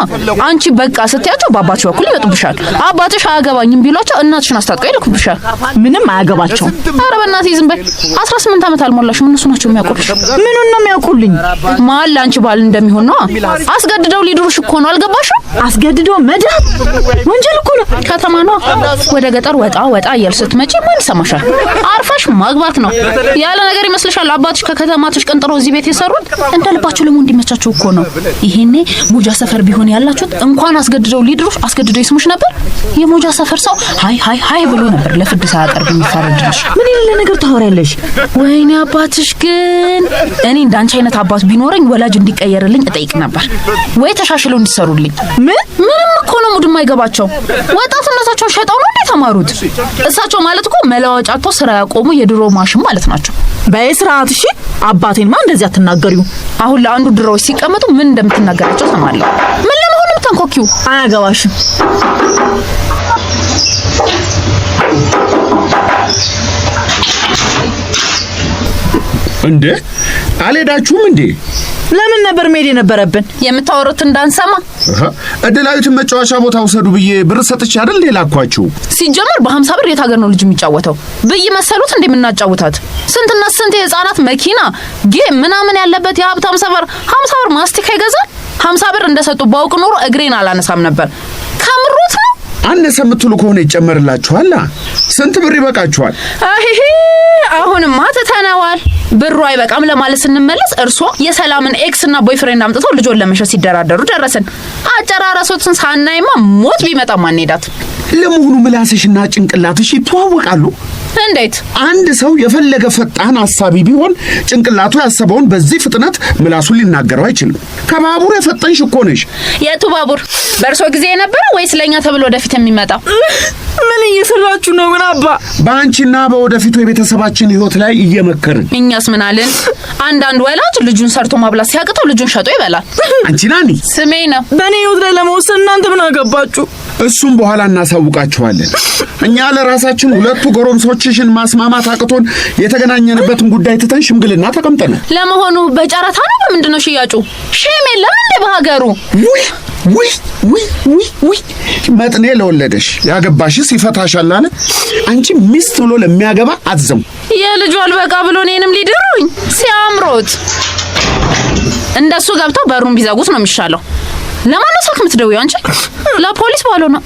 አንቺ በቃ ስትያቸው በአባትሽ በኩል ይወጡብሻል። አባትሽ አያገባኝም ቢሏቸው እናትሽን አስታጥቀው ይልኩብሻል። ምንም አያገባቸው። ኧረ በእናትህ ዝም በይ። 18 ዓመት አልሞላሽም። እነሱ ናቸው የሚያውቁልሽ። ምኑን ነው የሚያውቁልኝ? ማን ለአንቺ ባል እንደሚሆን ነው። አስገድደው ሊድሩሽ እኮ ነው። አልገባሽም? አስገድደው መድራት ወንጀል እኮ ነው። ከተማ ነው። ወደ ገጠር ወጣ እያልሽ ስትመጪ ማን ይሰማሻል? አርፈሽ ማግባት ነው። ያለ ነገር ይመስልሻል? አባትሽ ከከተማ ተሽቀንጥረው እዚህ ቤት የሰሩት እንደ ልባቸው ለምን እንዲመቻቸው እኮ ነው። ይሄኔ ሞጃ ሰፈር ቢሆን ያላችሁት እንኳን አስገድደው ሊድሩሽ አስገድደው ይስሙሽ ነበር። የሞጃ ሰፈር ሰው ሃይ ብሎ ነበር ለፍርድ ሳያቀርብ የሚፈረድልሽ። ምን ይልለ ነገር ታወሪያለሽ? ወይኔ አባትሽ ግን እኔ እንዳንቺ አይነት አባት ቢኖረኝ ወላጅ እንዲቀየርልኝ እጠይቅ ነበር፣ ወይ ተሻሽለው እንዲሰሩልኝ። ምንም እኮ ነው ሙድ የማይገባቸው። ወጣትነታቸውን ሸጠው ነው እንደተማሩት። እሳቸው ማለት እኮ መለዋወጫቸው ስራ ያቆሙ የድሮ ማሽን ማለት ናቸው። በስርዓት እሺ። አባቴንማ እንደዚህ አትናገሪው። አሁን ለአንዱ ድሮዎች ሲቀመጡ ምን እንደምትናገራቸው ሰማለሁ። ምን ለመሆኑ ተንኮኪው? አያገባሽም። እንዴ አልሄዳችሁም እንዴ? ለምን ነበር መሄድ የነበረብን? የምታወሩት እንዳንሰማ። እድላዊትን መጫወቻ ቦታ ውሰዱ ብዬ ብር ሰጥቼ አይደል ሌላኳችሁ? ሲጀመር በ50 ብር የት ሀገር ነው ልጅ የሚጫወተው? ብይ መሰሉት እንደምናጫውታት? ስንትና ስንት የህፃናት መኪና ጌም ምናምን ያለበት የሀብታም ሰፈር 50 ብር ማስቲካ ይገዛል? 50 ብር እንደሰጡ ባውቅ ኖሮ እግሬን አላነሳም ነበር። ከምሩት ነው። አነሰ የምትሉ ከሆነ ይጨመርላችኋል። ስንት ብር ይበቃችኋል? አሁንማ ትተነዋል። ብሩ አይበቃም ለማለት ስንመለስ እርሶ የሰላምን ኤክስ እና ቦይፍሬንድ አምጥተው ልጆን ለመሸጥ ሲደራደሩ ደረሰን። አጨራረሶትን ሳናይማ ሞት ቢመጣ ማንሄዳት። ለመሆኑ ምላስሽና ጭንቅላትሽ ይተዋወቃሉ? እንዴት? አንድ ሰው የፈለገ ፈጣን ሐሳቢ ቢሆን ጭንቅላቱ ያሰበውን በዚህ ፍጥነት ምላሱን ሊናገረው አይችልም። ከባቡር የፈጠንሽ እኮ ነሽ። የቱ ባቡር? በእርሶ ጊዜ የነበረ ወይስ ለኛ ተብሎ ወደፊት የሚመጣ? ምን እየሰራችሁ ነው? ምን አባ በአንቺና በወደፊቱ የቤተሰባችን ህይወት ላይ እየመከርን። እኛስ ምን አለን? አንዳንድ ወላጅ ልጁን ሰርቶ ማብላት ሲያቅተው ልጁን ሸጦ ይበላል። አንቺ ናኒ ስሜ ነው። በእኔ ህይወት ላይ ለመወሰን እናንተ ምን አገባችሁ? እሱም በኋላ እናሳውቃችኋለን። እኛ ለራሳችን ሁለቱ ጎረምሶችሽን ማስማማት አቅቶን የተገናኘንበትን ጉዳይ ትተን ሽምግልና ተቀምጠን። ለመሆኑ በጨረታ ነው በምንድን ነው ሽያጩ? ሼም የለም እንደ በሀገሩ? ውይ መጥኔ ለወለደሽ ያገባሽስ ይፈታሻል አለ። አንቺ ሚስት ብሎ ለሚያገባ አትዘሙ። የልጁ አልበቃ ብሎ እኔንም ሊድሩኝ ሲያምሮት እንደሱ ገብተው በሩን ቢዘጉት ነው የሚሻለው። ለማን ነው ስልክ የምትደውይው አንቺ? ለፖሊስ ባልሆነ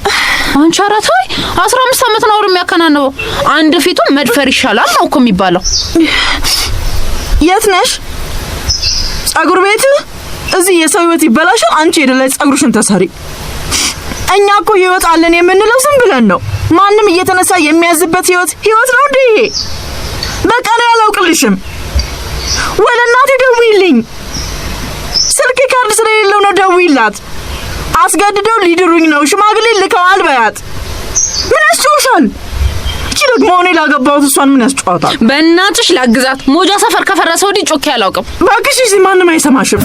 አንቺ አራታይ 15 ዓመት ነው የሚያከናንበው። አንድ ፊቱን መድፈር ይሻላል ነው እኮ የሚባለው። የት ነሽ? ጸጉር ቤት? እዚህ የሰው ህይወት ይበላሻል፣ አንቺ ሄደላይ ጸጉርሽን ተሰሪ። እኛ እኮ ህይወት አለን የምንለው ዝም ብለን ነው። ማንም እየተነሳ የሚያዝበት ህይወት ነው እንዴ ይሄ? በቃ ነው ያላውቅልሽም። ወደ እናቴ ደውይልኝ። ስልክ ካርድ ስለሌለው ነው ደውይላት። አስገድደው ሊድሩኝ ነው፣ ሽማግሌ ልከዋል በያት። ምን ያስጨውሻል? እቺ ደግሞ እኔ ላገባሁት እሷን ምን ያስጨዋታል? በእናትሽ ላግዛት። ሞጃ ሰፈር ከፈረሰ ወዲህ ጮኬ አላውቅም። እባክሽ እዚህ ማንም አይሰማሽም።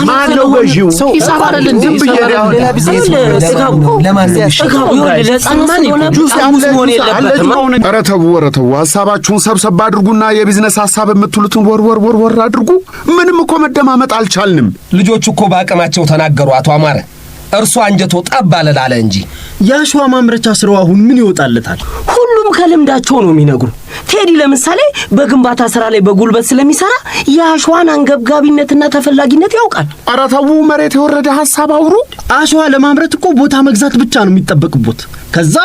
ማን ነው ገዢው? ሂሳብ አይደል እንዴ? ሌላ ቢዝነስ ኧረ ተው፣ ሐሳባችሁን ሰብሰብ አድርጉና የቢዝነስ ሐሳብ የምትሉትን ወር አድርጉ። ምንም እኮ መደማመጥ አልቻልንም። ልጆቹ እኮ በአቅማቸው ተናገሩ። አቶ አማረ እርሱ አንጀቶ ጠብ አለላለ እንጂ የአሸዋ ማምረቻ ስራው አሁን ምን ይወጣለታል? ሁሉም ከልምዳቸው ነው የሚነግሩ። ቴዲ ለምሳሌ በግንባታ ስራ ላይ በጉልበት ስለሚሰራ የአሸዋን አንገብጋቢነትና ተፈላጊነት ያውቃል። ኧረ ተው፣ መሬት የወረደ ሐሳብ አውሩ። አሸዋ ለማምረት እኮ ቦታ መግዛት ብቻ ነው የሚጠበቅበት። ከዛ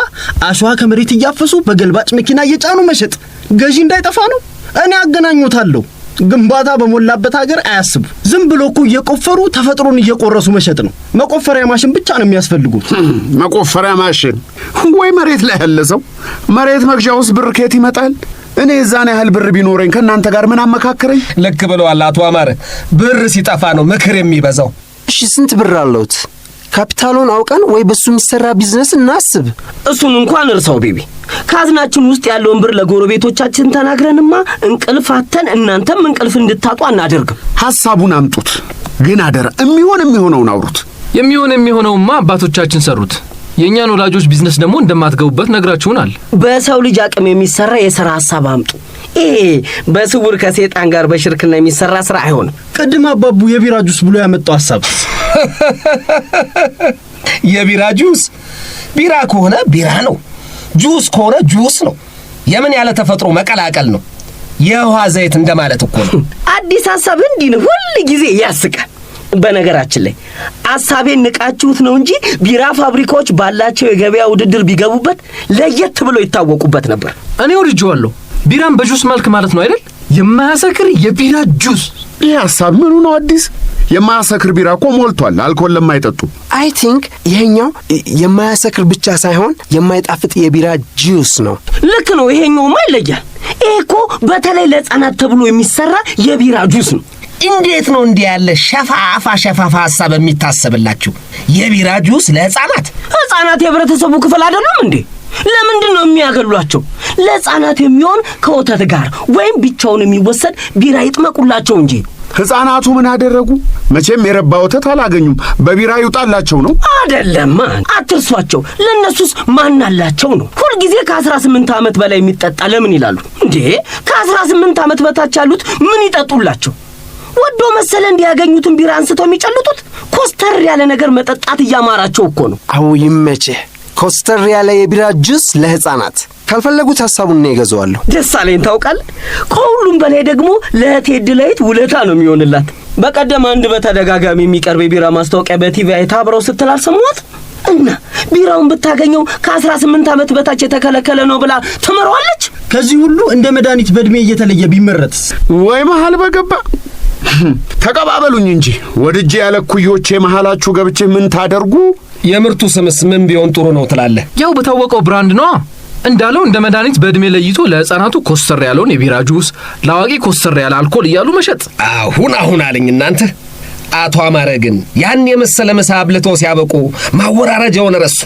አሸዋ ከመሬት እያፈሱ በገልባጭ መኪና እየጫኑ መሸጥ። ገዢ እንዳይጠፋ ነው። እኔ አገናኞታለሁ። ግንባታ በሞላበት ሀገር አያስቡ። ዝም ብሎ እኮ እየቆፈሩ ተፈጥሮን እየቆረሱ መሸጥ ነው። መቆፈሪያ ማሽን ብቻ ነው የሚያስፈልጉት። መቆፈሪያ ማሽን ወይ መሬት ላይ ያለ ሰው መሬት መግዣውስ ብር ከየት ይመጣል? እኔ የዛን ያህል ብር ቢኖረኝ ከእናንተ ጋር ምን አመካከረኝ? ልክ ብለዋል አቶ አማረ። ብር ሲጠፋ ነው ምክር የሚበዛው። እሺ ስንት ብር አለውት? ካፒታሉን አውቀን ወይ በሱ የሚሰራ ቢዝነስ እናስብ። እሱን እንኳን እርሳው ቤቢ። ካዝናችን ውስጥ ያለውን ብር ለጎረቤቶቻችን ተናግረንማ እንቅልፋተን እናንተም እንቅልፍ እንድታጡ አናደርግም። ሐሳቡን አምጡት፣ ግን አደራ የሚሆነውን አውሩት። የሚሆነውማ አባቶቻችን ሰሩት። የእኛን ወላጆች ቢዝነስ ደግሞ እንደማትገቡበት ነግራችሁናል። በሰው ልጅ አቅም የሚሰራ የሥራ ሐሳብ አምጡ። ይሄ በስውር ከሰይጣን ጋር በሽርክና የሚሰራ ስራ አይሆንም። ቅድም አባቡ የቢራ ጁስ ብሎ ያመጣው ሐሳብ የቢራ ጁስ ቢራ ከሆነ ቢራ ነው፣ ጁስ ከሆነ ጁስ ነው። የምን ያለ ተፈጥሮ መቀላቀል ነው። የውሃ ዘይት እንደማለት እኮ ነው። አዲስ ሐሳብ እንዲህ ነው፣ ሁሉ ጊዜ ያስቃል። በነገራችን ላይ ሐሳቤን ንቃችሁት ነው እንጂ ቢራ ፋብሪካዎች ባላቸው የገበያ ውድድር ቢገቡበት ለየት ብሎ ይታወቁበት ነበር። እኔ ወድጄዋለሁ። ቢራን በጁስ መልክ ማለት ነው አይደል? የማያሰክር የቢራ ጁስ። ይህ ሐሳብ ምኑ ነው አዲስ? የማያሰክር ቢራ እኮ ሞልቷል፣ አልኮል ለማይጠጡ። አይ ቲንክ ይሄኛው የማያሰክር ብቻ ሳይሆን የማይጣፍጥ የቢራ ጁስ ነው። ልክ ነው። ይሄኛውማ ይለያል። ይሄ እኮ በተለይ ለሕፃናት ተብሎ የሚሰራ የቢራ ጁስ ነው። እንዴት ነው እንዲህ ያለ ሸፋፋ ሐሳብ የሚታሰብላችሁ? የቢራ ጁስ ለሕፃናት? ሕፃናት የህብረተሰቡ ክፍል አይደሉም እንዴ? ለምንድን ነው የሚያገሏቸው? ለሕፃናት የሚሆን ከወተት ጋር ወይም ብቻውን የሚወሰድ ቢራ ይጥመቁላቸው እንጂ። ሕፃናቱ ምን አደረጉ? መቼም የረባ ወተት አላገኙም። በቢራ ይውጣላቸው ነው አይደለም? አትርሷቸው። ለነሱስ ማን አላቸው ነው? ሁልጊዜ ከ18 ዓመት በላይ የሚጠጣ ለምን ይላሉ እንዴ? ከ18 ዓመት በታች ያሉት ምን ይጠጡላቸው? ወዶ መሰለ እንዲያገኙትን ቢራ አንስተው የሚጨልጡት። ኮስተር ያለ ነገር መጠጣት እያማራቸው እኮ ነው። አው ይመችህ። ኮስተር ያለ የቢራ ጁስ ለሕፃናት። ካልፈለጉት ሐሳቡን ነው ይገዛዋለሁ። ደስ አለኝ ታውቃለህ። ከሁሉም በላይ ደግሞ ለቴድ ላይት ውለታ ነው የሚሆንላት። በቀደም አንድ በተደጋጋሚ የሚቀርብ የቢራ ማስታወቂያ በቲቪ አይታ አብረው ስትል አልሰማሁት እና ቢራውን ብታገኘው ከ18 ዓመት በታች የተከለከለ ነው ብላ ትመረዋለች። ከዚህ ሁሉ እንደ መድኃኒት በእድሜ እየተለየ ቢመረጥስ? ወይ መሃል በገባ ተቀባበሉኝ እንጂ ወድጄ ያለ ኩዮቼ መሃላችሁ ገብቼ ምን ታደርጉ? የምርቱ ስምስ ምን ቢሆን ጥሩ ነው ትላለህ? ያው በታወቀው ብራንድ ነው እንዳለው እንደ መድኃኒት በእድሜ ለይቶ ለሕፃናቱ ኮስተር ያለውን የቢራ ጁስ፣ ለአዋቂ ኮስተር ያለ አልኮል እያሉ መሸጥ። አሁን አለኝ እናንተ። አቶ አማረ ግን ያን የመሰለ ምሳ አብልተው ሲያበቁ ማወራረጃውን ረሱ።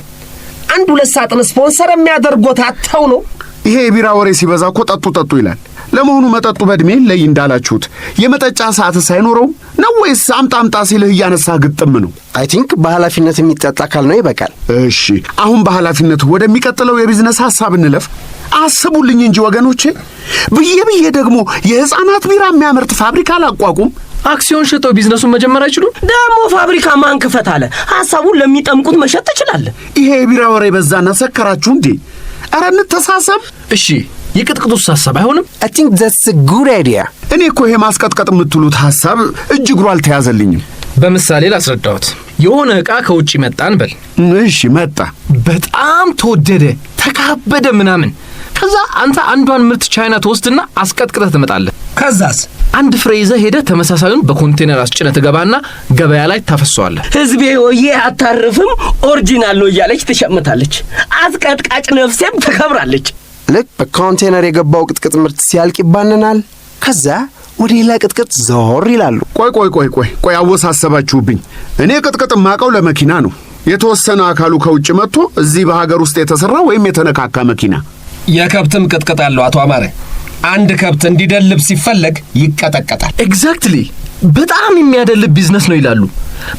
አንድ ሁለት ሳጥን ስፖንሰር የሚያደርጎት አጥተው ነው። ይሄ የቢራ ወሬ ሲበዛ እኮ ጠጡ ይላል። ለመሆኑ መጠጡ በእድሜ ለይ እንዳላችሁት የመጠጫ ሰዓት ሳይኖረው ነው ወይስ አምጣ ሲልህ እያነሳህ ግጥም ነው? አይ ቲንክ በኃላፊነት የሚጠጣ ካል ነው ይበቃል። እሺ አሁን በኃላፊነት ወደሚቀጥለው የቢዝነስ ሐሳብ እንለፍ። አስቡልኝ እንጂ ወገኖቼ፣ ብዬ ደግሞ የሕፃናት ቢራ የሚያመርት ፋብሪካ ላቋቁም። አክሲዮን ሸጠው ቢዝነሱን መጀመር አይችሉም? ደግሞ ፋብሪካ ማን ክፈት አለ? ሐሳቡን ለሚጠምቁት መሸጥ ትችላለህ። ይሄ የቢራ ወሬ በዛና ሰከራችሁ እንዴ? ኧረ እንተሳሰብ። እሺ የቅጥቅጡስ ሐሳብ አይሆንም? አይ ቲንክ ዛትስ አ ጉድ አይዲያ። እኔ እኮ ይሄ ማስቀጥቀጥ የምትሉት ሐሳብ እጅግሩ አልተያዘልኝም። በምሳሌ ላስረዳዎት። የሆነ ዕቃ ከውጭ መጣን በል። እሺ መጣ፣ በጣም ተወደደ፣ ተካበደ ምናምን። ከዛ አንተ አንዷን ምርት ቻይና ተወስድና አስቀጥቅጠህ ትመጣለህ። ከዛስ አንድ ፍሬ ይዘህ ሄደህ ተመሳሳዩን በኮንቴነር አስጭነህ ትገባና ገበያ ላይ ታፈሰዋለህ። ህዝቤ ሆዬ አታርፍም፣ ኦሪጂናል ነው እያለች ትሸምታለች። አስቀጥቃጭ ነፍሴም ትከብራለች። ልክ በኮንቴነር የገባው ቅጥቅጥ ምርት ሲያልቅ ይባንናል። ከዛ ወደ ሌላ ቅጥቅጥ ዞር ይላሉ። ቆይ አወሳሰባችሁብኝ። እኔ ቅጥቅጥ ማቀው ለመኪና ነው። የተወሰነ አካሉ ከውጭ መጥቶ እዚህ በሀገር ውስጥ የተሰራ ወይም የተነካካ መኪና። የከብትም ቅጥቅጥ አለው አቶ አማረ። አንድ ከብት እንዲደልብ ሲፈለግ ይቀጠቀጣል። ኤግዛክትሊ። በጣም የሚያደልብ ቢዝነስ ነው ይላሉ።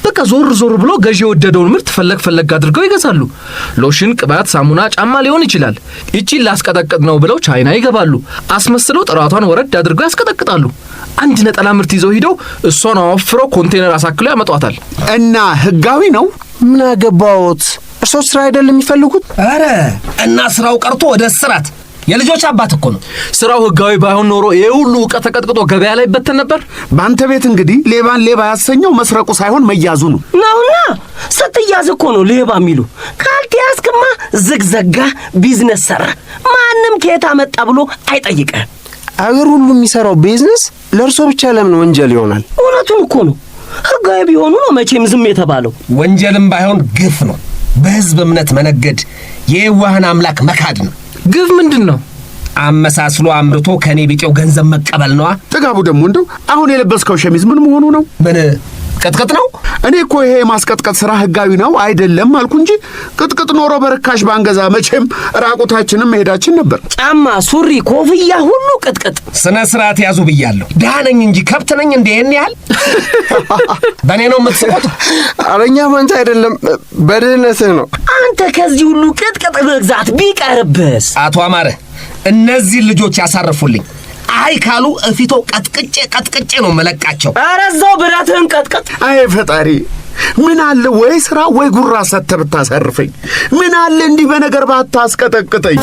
በቃ ዞር ብሎ ገዢ የወደደውን ምርት ፈለግ አድርገው ይገዛሉ። ሎሽን፣ ቅባት፣ ሳሙና፣ ጫማ ሊሆን ይችላል። ይቺን ላስቀጠቅጥ ነው ብለው ቻይና ይገባሉ። አስመስለው ጥራቷን ወረድ አድርገው ያስቀጠቅጣሉ። አንድ ነጠላ ምርት ይዘው ሂደው እሷን አወፍረው ኮንቴነር አሳክለው ያመጧታል። እና ህጋዊ ነው? ምን አገባዎት? እርሶ ስራ አይደለም የሚፈልጉት? አረ እና ስራው ቀርቶ ወደ እስራት። የልጆች አባት እኮ ነው። ስራው ህጋዊ ባይሆን ኖሮ የሁሉ ዕቃ ተቀጥቅጦ ገበያ ላይ በተን ነበር። በአንተ ቤት እንግዲህ ሌባን ሌባ ያሰኘው መስረቁ ሳይሆን መያዙ ነው። ነውና ስትያዝ እኮ ነው ሌባ የሚሉ። ካልተያዝክማ ዝግዘጋ ቢዝነስ ሰራ፣ ማንም ከየት አመጣ ብሎ አይጠይቅህ። አገር ሁሉ የሚሰራው ቢዝነስ ለእርሶ ብቻ ለምን ወንጀል ይሆናል? እውነቱን እኮ ነው። ህጋዊ ቢሆኑ ነው መቼም ዝም የተባለው። ወንጀልም ባይሆን ግፍ ነው። በህዝብ እምነት መነገድ የዋህን አምላክ መካድ ነው። ግፍ ምንድን ነው? አመሳስሎ አምርቶ ከኔ ቢጤው ገንዘብ መቀበል ነዋ። ጥጋቡ ደግሞ እንደው አሁን የለበስከው ሸሚዝ ምን መሆኑ ነው? ምን ቅጥቅጥ ነው? እኔ እኮ ይሄ የማስቀጥቀጥ ስራ ህጋዊ ነው አይደለም አልኩ እንጂ ቅጥቅጥ ኖሮ በርካሽ ባንገዛ መቼም ራቁታችንም መሄዳችን ነበር። ጫማ፣ ሱሪ፣ ኮፍያ ሁሉ ቅጥቅጥ። ስነ ስርዓት ያዙ ብያለሁ። ድሃ ነኝ እንጂ ከብት ነኝ እንዴ? ይሄን ያህል በእኔ ነው የምትስቁት? አረኛ መንታ አይደለም በድህነትህ ነው። አንተ ከዚህ ሁሉ ቅጥቅጥ መግዛት ቢቀርብስ? አቶ አማረ እነዚህ ልጆች ያሳርፉልኝ። አይ ካሉ እፊቶ ቀጥቅጬ ነው መለቃቸው። ኧረ እዛው ብራትህን ቀጥቅጥ። አይ ፈጣሪ፣ ምን አለ ወይ ስራ ወይ ጉራ ሰተህ ብታሰርፈኝ። ምን አለ እንዲህ በነገር ባታስቀጠቅጠኝ።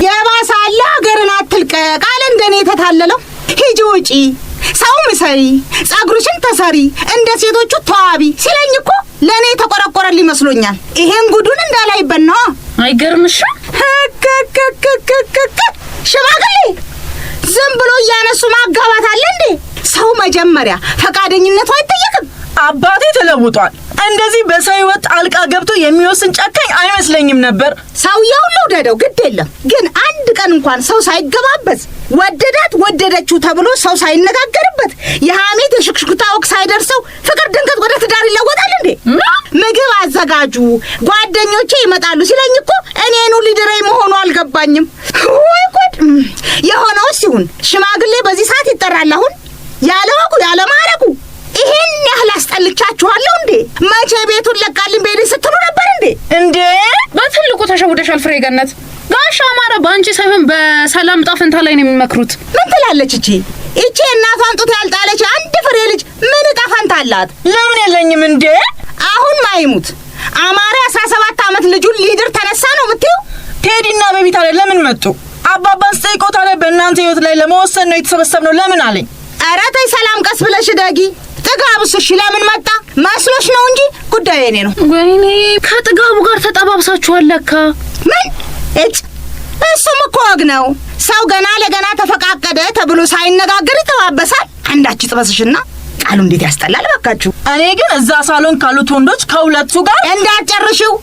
የባሳለ ሀገርን አትልቀቅ አለ እንደኔ የተታለለው። ሂጂ ውጪ፣ ሰው ምሰሪ፣ ጸጉርሽን ተሰሪ፣ እንደ ሴቶቹ ተዋቢ ሲለኝ እኮ ለእኔ ተቆረቆረል ይመስሎኛል። ይሄን ጉዱን እንዳላይበት ነው። አይገርምሽም? ሽማግሌ ዝም ብሎ እያነሱ ማጋባት አለ እንዴ? ሰው መጀመሪያ ፈቃደኝነቱ አይጠየቅም? አባቴ ተለውጧል። እንደዚህ በሰው ሕይወት ጣልቃ ገብቶ የሚወስን ጨካኝ አይመስለኝም ነበር። ሰውየውን ልውደደው ግድ የለም፣ ግን አንድ ቀን እንኳን ሰው ሳይገባበት ወደደችው ተብሎ ሰው ሳይነጋገርበት የሐሜት የሽክሽክታ ወቅ ሳይደርሰው ፍቅር ድንገት ወደ ትዳር ይለወጣል እንዴ? ምግብ አዘጋጁ ጓደኞቼ ይመጣሉ ሲለኝ እኮ እኔኑ ሊድረኝ መሆኑ አልገባኝም። ወይ ጉድ! የሆነውስ ይሁን። ሽማግሌ በዚህ ሰዓት ይጠራል። አሁን ያለ ወጉ ያለ ማረጉ ይሄን ያህል አስጠልቻችኋለሁ እንዴ? መቼ ቤቱን ለቃልን ቤት ስትሉ ነበር እንዴ? በትልቁ ተሸውደሻል ፍሬ ገነት። ጋሽ አማረ በአንቺ ሳይሆን በሰላም ጣፈንታ ላይ ነው የሚመክሩት። ምን ትላለች እቺ እናቷን ጡት ያልጣለች አንድ ፍሬ ልጅ ምን ጣፈንታ አላት? ለምን የለኝም እንዴ? አሁን ማይሙት አማረ 17 ዓመት ልጁን ሊድር ተነሳ ነው የምትይው? ቴዲና በቢታ ላይ ለምን መጡ? አባባን ስጠይቆታ ላይ በእናንተ ህይወት ላይ ለመወሰን ነው የተሰበሰብነው ለምን አለኝ። ኧረ ተይ ሰላም ቀስ ብለሽ ደጊ። ጥጋቡስ እሺ ለምን መጣ መስሎሽ ነው እንጂ ጉዳዩ የኔ ነው። ወይኔ ከጥጋቡ ጋር ተጠባብሳችኋል ለካ። ምን እሱም እኮ ወግ ነው። ሰው ገና ለገና ተፈቃቀደ ተብሎ ሳይነጋገር ይተባበሳል። አንዳች ጥበስሽና ቃሉ እንዴት ያስጠላል ባካችሁ። እኔ ግን እዛ ሳሎን ካሉት ወንዶች ከሁለቱ ጋር እንዳትጨርሺው።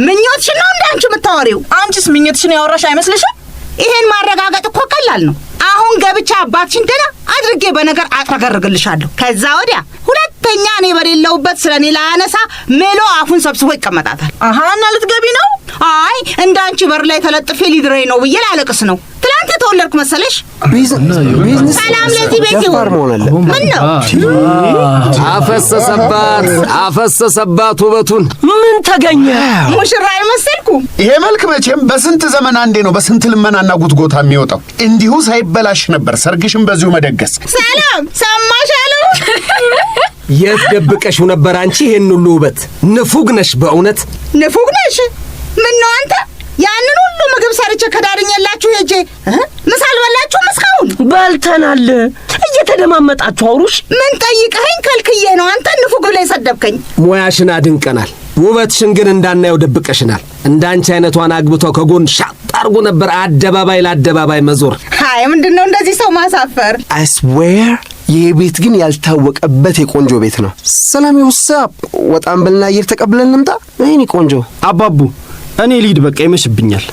ምኞትሽን ነው እንዳንቺ የምታወሪው። አንቺስ ምኞትሽን ያወራሽ አይመስልሽም? ይሄን ማረጋገጥ እኮ ቀላል ነው። አሁን ገብቻ አባትሽን ደህና አድርጌ በነገር አጥረገርግልሻለሁ። ከዛ ወዲያ ሁለት ሁለተኛ እኔ በሌለውበት ስለኔ ላያነሳ ምሎ አፉን ሰብስቦ ይቀመጣታል። አሃ እና ልትገቢ ነው? አይ እንዳንቺ በር ላይ ተለጥፌ ሊድረኝ ነው ብዬ ላለቅስ ነው። ትላንት የተወለድኩ መሰለሽ? ቢዝነስ ሰላም ለዚህ ቤት ይሁን። ምን ነው አፈሰሰባት ውበቱን። ምን ተገኘ? ሙሽራ አልመሰልኩ? ይሄ መልክ መቼም በስንት ዘመን አንዴ ነው በስንት ልመናና ጉትጎታ የሚወጣው። እንዲሁ ሳይበላሽ ነበር ሰርግሽን በዚሁ መደገስ። ሰላም ሰማሽ አሉ። የት ደብቀሽው ነበር አንቺ ይሄን ሁሉ ውበት? ንፉግ ነሽ በእውነት ንፉግ ነሽ። ምን ነው አንተ ያንን ሁሉ ምግብ ሰርቼ ከዳርኛላችሁ ሄጄ ምሳ አልበላችሁም እስካሁን? በልተናል። እየተደማመጣችሁ አውሩሽ። ምን ጠይቀኸኝ ከልክዬ ነው አንተ ንፉግ ብለህ ሰደብከኝ? ሙያሽን አድንቀናል። ውበትሽን ግን እንዳናየው ደብቀሽናል። እንዳንቺ አይነቷን አግብቶ ከጎን ሻጥ አርጎ ነበር አደባባይ ለአደባባይ መዞር። አይ ምንድነው እንደዚህ ሰው ማሳፈር? አይ ስዌር ይህ ቤት ግን ያልታወቀበት የቆንጆ ቤት ነው። ሰላም ይውሳብ ወጣም ብልና አየር ተቀብለን እንምጣ። እኔ ቆንጆ አባቡ እኔ ልሂድ በቃ ይመሽብኛል።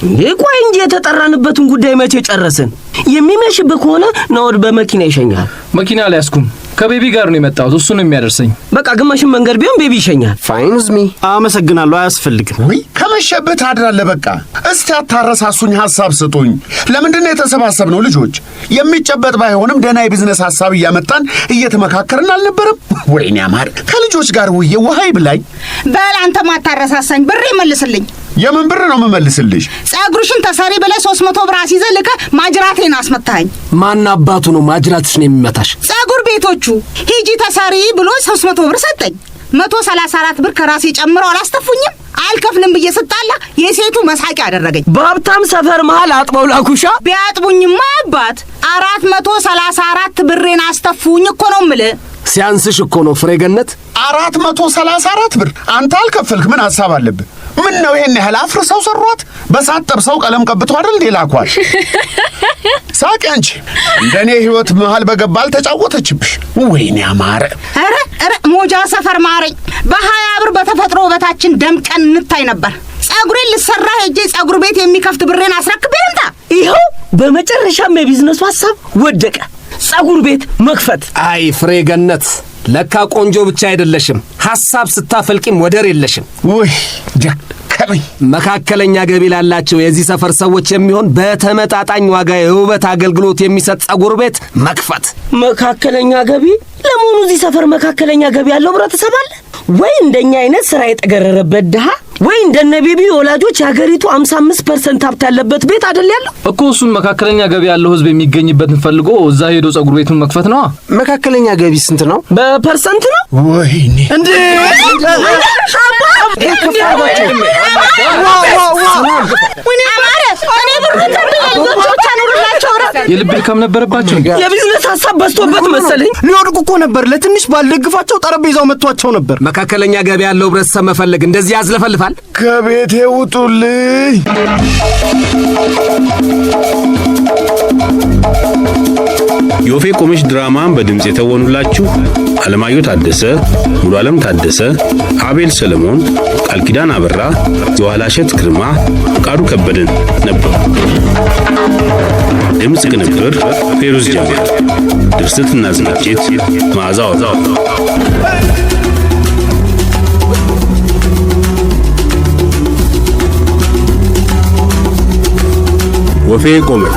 ቆይ እንጂ የተጠራንበትን ጉዳይ መቼ ጨረስን? የሚመሽብህ ከሆነ ናውድ በመኪና ይሸኛል። መኪና አልያዝኩም። ከቤቢ ጋር ነው የመጣሁት። እሱ ነው የሚያደርሰኝ። በቃ ግማሽን መንገድ ቢሆን ቤቢ ይሸኛል። ፋይን ዊዝ ሚ። አመሰግናለሁ። አያስፈልግም። ወይ ከመሸበት ታድራለህ። በቃ እስቲ አታረሳሱኝ፣ ሐሳብ ስጡኝ። ለምንድን ነው የተሰባሰብነው? ልጆች የሚጨበጥ ባይሆንም ደህና የቢዝነስ ሐሳብ እያመጣን እየተመካከርን አልነበረም? ወይኔ አማር ከልጆች ጋር ውዬ ውሃ ይብላኝ። በል አንተ ማታረሳሳኝ ብር ይመልስልኝ። የምን ብር ነው የምመልስልሽ? ጸጉርሽን ተሰሪ ብለህ 300 ብር አስይዘህ ልከህ ማጅራቴን አስመታኸኝ። ማን አባቱ ነው ማጅራትሽን የሚመታሽ? ጸጉር ቤቶቹ ሂጂ ተሰሪ ብሎ 300 ብር ሰጠኝ። 134 ብር ከራሴ ጨምረው አላስተፉኝም። አልከፍልም ብዬ ስጣላ የሴቱ መሳቂያ አደረገኝ። በሀብታም ሰፈር መሃል አጥበው ላኩሻ። ቢያጥቡኝማ አባት 434 ብሬን አስተፉኝ እኮ ነው የምልህ። ሲያንስሽ እኮ ነው ፍሬገነት። 434 ብር አንተ አልከፈልክ። ምን ሐሳብ አለብህ? ምን ነው ይሄን ያህል አፍርሰው ሰሯት? በሳት ጠብሰው ቀለም ቀብተው አይደል እንዴ ላኳል? ሳቂ አንቺ። እንደኔ ህይወት መሃል በገባ አልተጫወተችብሽ። ወይኔ አማረ። ኧረ ሞጃ ሰፈር ማረኝ። በ20 ብር በተፈጥሮ ውበታችን ደምቀን እንታይ ነበር። ጸጉሬን ልሰራ ሄጄ ጸጉር ቤት የሚከፍት ብሬን አስረክቤ ልምጣ። ይኸው በመጨረሻም የቢዝነሱ ሐሳብ ወደቀ። ጸጉር ቤት መክፈት። አይ ፍሬገነት ለካ ቆንጆ ብቻ አይደለሽም፣ ሐሳብ ስታፈልቂም ወደር የለሽም። ውይ ደከመኝ። መካከለኛ ገቢ ላላቸው የዚህ ሰፈር ሰዎች የሚሆን በተመጣጣኝ ዋጋ የውበት አገልግሎት የሚሰጥ ጸጉር ቤት መክፈት። መካከለኛ ገቢ? ለመሆኑ እዚህ ሰፈር መካከለኛ ገቢ ያለው ህብረተሰብ አለ ወይ? እንደኛ አይነት ስራ የተገረረበት ድሃ ወይ እንደነ ቤቢ ወላጆች የሀገሪቱ 55% ሀብት ያለበት ቤት አይደል ያለው እኮ። እሱን መካከለኛ ገቢ ያለው ህዝብ የሚገኝበትን ፈልጎ እዛ ሄዶ ጸጉር ቤቱን መክፈት ነው። መካከለኛ ገቢ ስንት ነው? በፐርሰንት ነው። ወይኔ እንዴ! የልብ ድካም ነበረባቸው። የቢዝነስ ሐሳብ በዝቶበት መሰለኝ። ሊወድቁ እኮ ነበር። ለትንሽ ባልደግፋቸው ጠረጴዛው መጥቷቸው ነበር። መካከለኛ ገቢ ያለው ህብረተሰብ መፈለግ እንደዚህ ያዝለፈልፋል። ከቤቴ ውጡልኝ። የወፌ ቆመች ድራማን በድምጽ የተወኑላችሁ አለማየሁ ታደሰ፣ ሙሉ ዓለም ታደሰ፣ አቤል ሰለሞን፣ ቃል ኪዳን አበራ፣ የዋላሸት ግርማ፣ ቃዱ ከበደን ነበሩ። ድምጽ ቅንብር ፌሩዝ ጀማል፣ ድርሰትና ዝግጅት መዓዛ ወጣ። ወፌ ቆመች።